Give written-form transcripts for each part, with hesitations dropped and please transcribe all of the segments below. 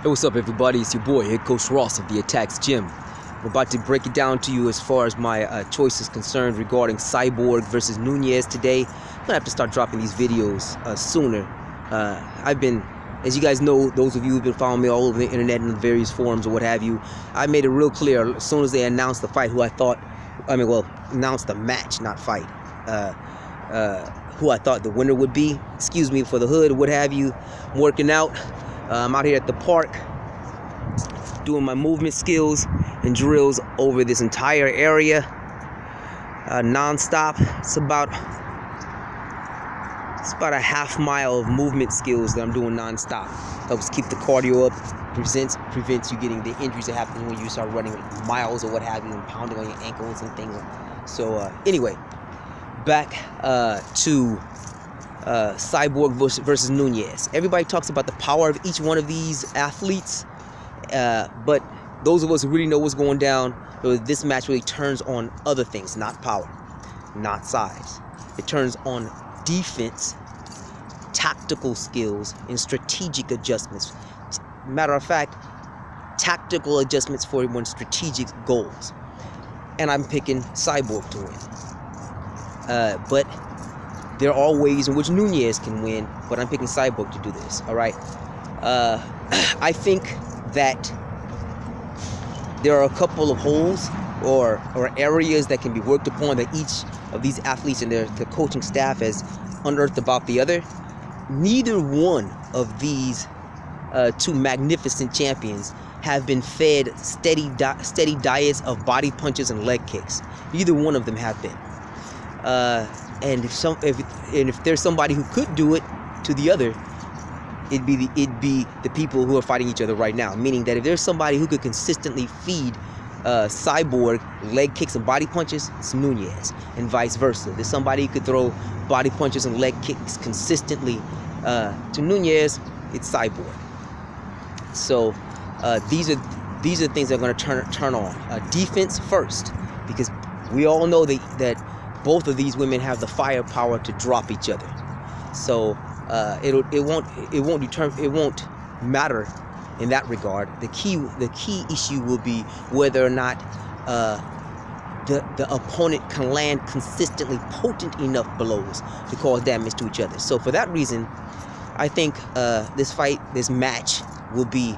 Hey, what's up, everybody? It's your boy, Head Coach Ross of the Attacks Gym. I'm about to break it down to you as far as my choice is concerned regarding Cyborg versus Nunes today. I'm gonna have to start dropping these videos sooner. I've been, as you guys know, those of you who've been following me all over the internet and the various forums or what have you, I made it real clear as soon as they announced the fight announced the match, not fight. Who I thought the winner would be. Excuse me for the hood, what have you. I'm working out. I'm out here at the park doing my movement skills and drills over this entire area non-stop. It's about a half mile of movement skills that I'm doing non-stop. Helps keep the cardio up, prevents you getting the injuries that happen when you start running miles or what have you and pounding on your ankles and things. So anyway, back to Cyborg versus Nunes. Everybody talks about the power of each one of these athletes, but those of us who really know what's going down, this match really turns on other things, not power, not size. It turns on defense, tactical skills, and strategic adjustments. Matter of fact, tactical adjustments for one's strategic goals. And I'm picking Cyborg to win. But there are ways in which Nunes can win, but I'm picking Cyborg to do this, all right? I think that there are a couple of holes or areas that can be worked upon that each of these athletes and the coaching staff has unearthed about the other. Neither one of these two magnificent champions have been fed steady diets of body punches and leg kicks. Neither one of them have been. And if there's somebody who could do it to the other, it'd be the people who are fighting each other right now. Meaning that if there's somebody who could consistently feed Cyborg leg kicks and body punches, it's Nunes, and vice versa. There's somebody who could throw body punches and leg kicks consistently to Nunes, it's Cyborg. So these are things that are going to turn on defense first, because we all know that both of these women have the firepower to drop each other. So it won't matter in that regard. The key issue will be whether or not the opponent can land consistently potent enough blows to cause damage to each other. So for that reason, I think this match will be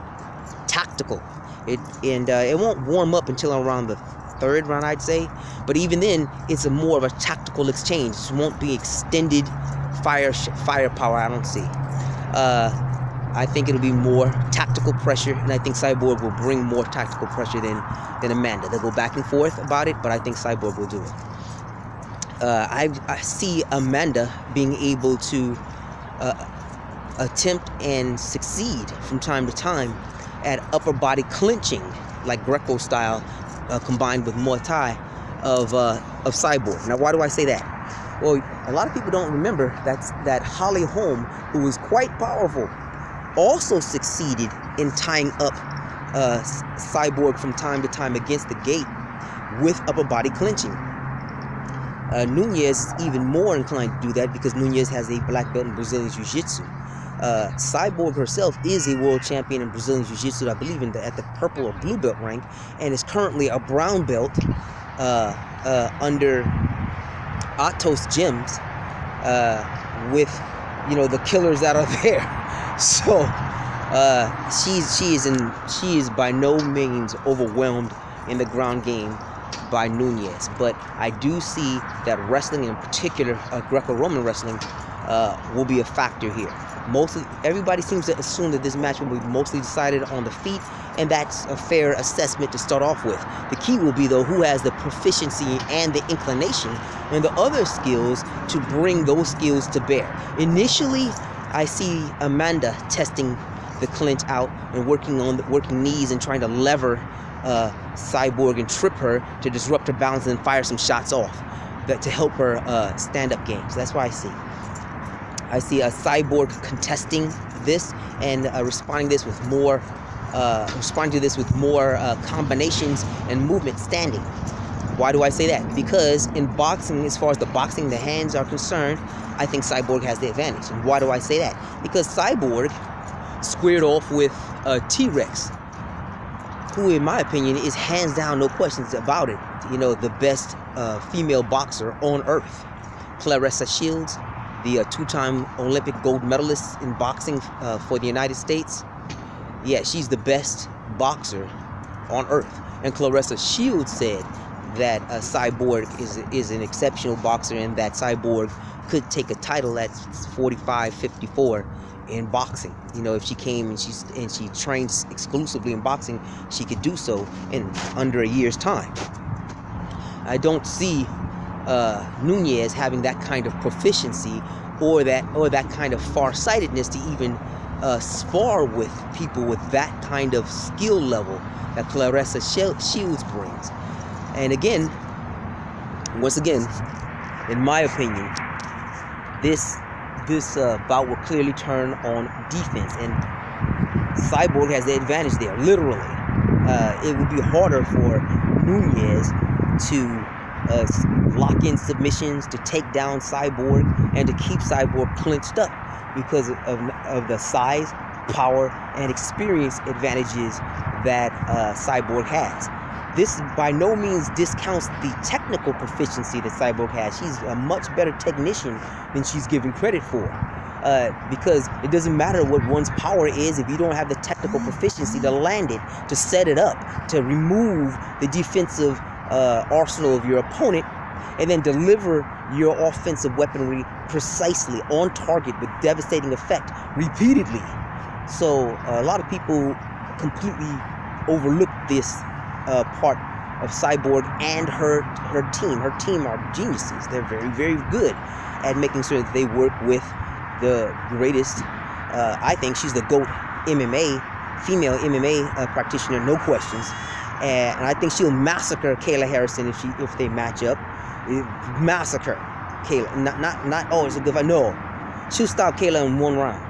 tactical. It won't warm up until around the third round, I'd say, but even then it's more of a tactical exchange. It won't be extended firepower, I don't see. I think it'll be more tactical pressure, and I think Cyborg will bring more tactical pressure than Amanda. They'll go back and forth about it, but I think Cyborg will do it. I see Amanda being able to attempt and succeed from time to time at upper body clinching, like Greco style, combined with Muay Thai of Cyborg. Now, why do I say that? Well, a lot of people don't remember that Holly Holm, who was quite powerful, also succeeded in tying up Cyborg from time to time against the gate with upper body clinching. Nunes is even more inclined to do that because Nunes has a black belt in Brazilian Jiu-Jitsu. Cyborg herself is a world champion in Brazilian Jiu-Jitsu, I believe at the purple or blue belt rank, and is currently a brown belt under Atos gyms with the killers that are there. So she is by no means overwhelmed in the ground game by Nunes, but I do see that wrestling, in particular Greco-Roman wrestling, will be a factor here. Everybody seems to assume that this match will be mostly decided on the feet, and that's a fair assessment to start off with. The key will be, though, who has the proficiency and the inclination and the other skills to bring those skills to bear. Initially, I see Amanda testing the clinch out and working knees and trying to lever Cyborg and trip her to disrupt her balance and fire some shots off to help her stand-up game. So that's what I see a Cyborg contesting this and responding to this with more combinations and movement standing. Why do I say that? Because in boxing, as far as the hands are concerned, I think Cyborg has the advantage. And why do I say that? Because Cyborg squared off with T-Rex, who in my opinion is hands down, no questions about it, you know, the best female boxer on earth. Claressa Shields, the two-time Olympic gold medalist in boxing for the United States. Yeah, she's the best boxer on earth. And Claressa Shields said that Cyborg is an exceptional boxer, and that Cyborg could take a title at 45, 54 in boxing. You know, if she came and she trains exclusively in boxing, she could do so in under a year's time. I don't see Nunes having that kind of proficiency or that kind of farsightedness to even spar with people with that kind of skill level that Claressa Shields brings. And again, once again, in my opinion, this bout will clearly turn on defense, and Cyborg has the advantage there. Literally, it would be harder for Nunes to lock in submissions, to take down Cyborg, and to keep Cyborg clinched up because of the size, power, and experience advantages that Cyborg has. This by no means discounts the technical proficiency that Cyborg has. She's a much better technician than she's given credit for. Because it doesn't matter what one's power is if you don't have the technical proficiency to land it, to set it up, to remove the defensive arsenal of your opponent, and then deliver your offensive weaponry precisely on target with devastating effect repeatedly. So a lot of people completely overlook this part of Cyborg and her team. Her team are geniuses. They're very, very good at making sure that they work with the greatest. I think she's the GOAT female MMA practitioner, no questions. And I think she'll massacre Kayla Harrison if they match up. Massacre Kayla. Not oh, it's a good fight. No, she'll stop Kayla in one round.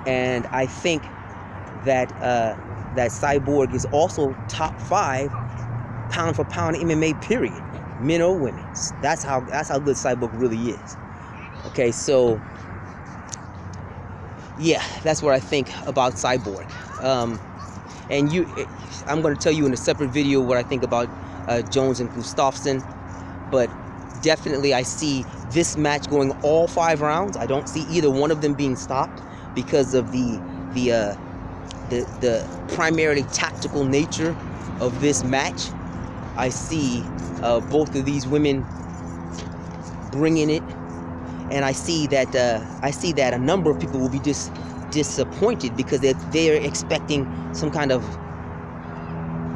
And I think that that Cyborg is also top 5 pound for pound MMA, period, men or women. That's how good Cyborg really is. Okay, so yeah, that's what I think about Cyborg. And I'm going to tell you in a separate video what I think about Jones and Gustafsson, but definitely I see this match going all 5 rounds. I don't see either one of them being stopped because of the primarily tactical nature of this match. I see both of these women bringing it, and I see that a number of people will be disappointed because they're expecting some kind of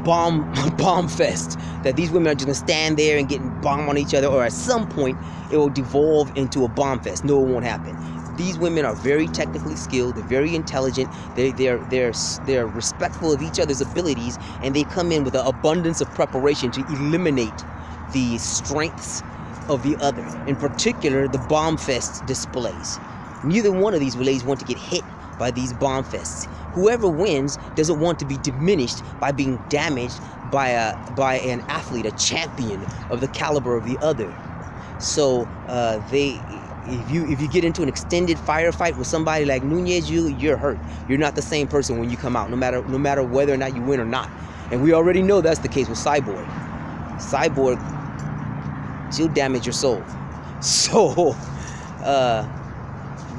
bomb fest, that these women are just gonna stand there and getting bombed on each other, or at some point it will devolve into a bomb fest. No, it won't happen. These women are very technically skilled. They're very intelligent. They're respectful of each other's abilities, and they come in with an abundance of preparation to eliminate the strengths of the other. In particular, the bomb fest displays. Neither one of these ladies want to get hit by these bomb fests. Whoever wins doesn't want to be diminished by being damaged by an athlete, a champion of the caliber of the other. So if you get into an extended firefight with somebody like Nunes, you're hurt. You're not the same person when you come out, no matter whether or not you win or not. And we already know that's the case with Cyborg. Cyborg, she'll damage your soul. So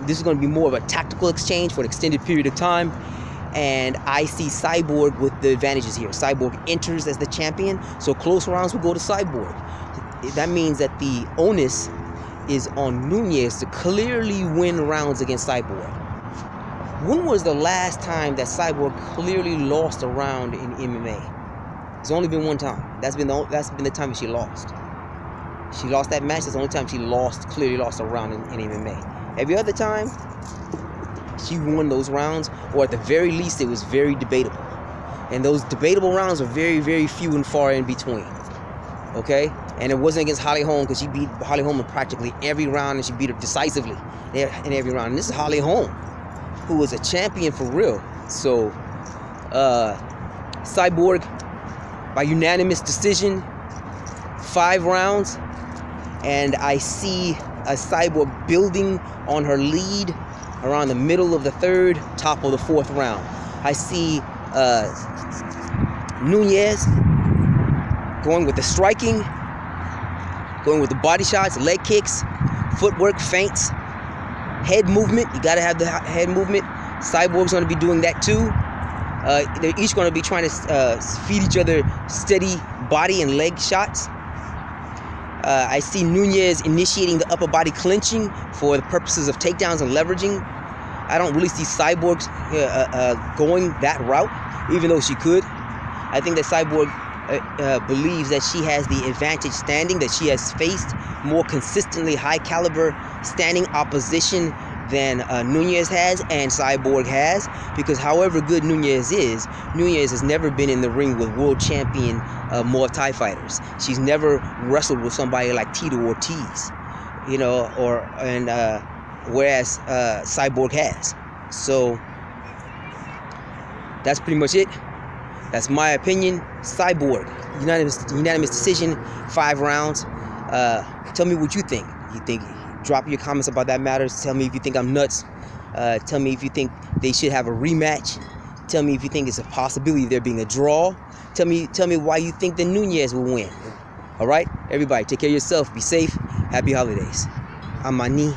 this is going to be more of a tactical exchange for an extended period of time, and I see Cyborg with the advantages here. Cyborg enters as the champion, so close rounds will go to Cyborg. That means that the onus is on Nunes to clearly win rounds against Cyborg. When was the last time that Cyborg clearly lost a round in MMA? It's only been one time. That's been the time that she lost. She lost that match. That's the only time she clearly lost a round in MMA. Every other time, she won those rounds, or at the very least, it was very debatable. And those debatable rounds are very, very few and far in between. Okay? And it wasn't against Holly Holm, because she beat Holly Holm in practically every round, and she beat her decisively in every round. And this is Holly Holm, who was a champion for real. So, Cyborg, by unanimous decision, 5 rounds. And I see a Cyborg building on her lead around the middle of the third, top of the fourth round. I see Nunes going with the striking, going with the body shots, leg kicks, footwork, feints, head movement. You got to have the head movement. Cyborg's going to be doing that too. They're each going to be trying to feed each other steady body and leg shots. I see Nunes initiating the upper body clinching for the purposes of takedowns and leveraging. I don't really see Cyborg going that route, even though she could. I think that Cyborg believes that she has the advantage standing, that she has faced more consistently high caliber standing opposition than Nunes has and Cyborg has, because however good Nunes has never been in the ring with world champion Muay Thai fighters. She's never wrestled with somebody like Tito Ortiz, you know, whereas Cyborg has. So that's pretty much it. That's my opinion. Cyborg, unanimous decision, 5 rounds. Tell me what you think. Drop your comments about that matters. Tell me if you think I'm nuts. Tell me if you think they should have a rematch. Tell me if you think it's a possibility of there being a draw. Tell me why you think the Nunes will win. All right, everybody, take care of yourself. Be safe. Happy holidays. I'm Mani.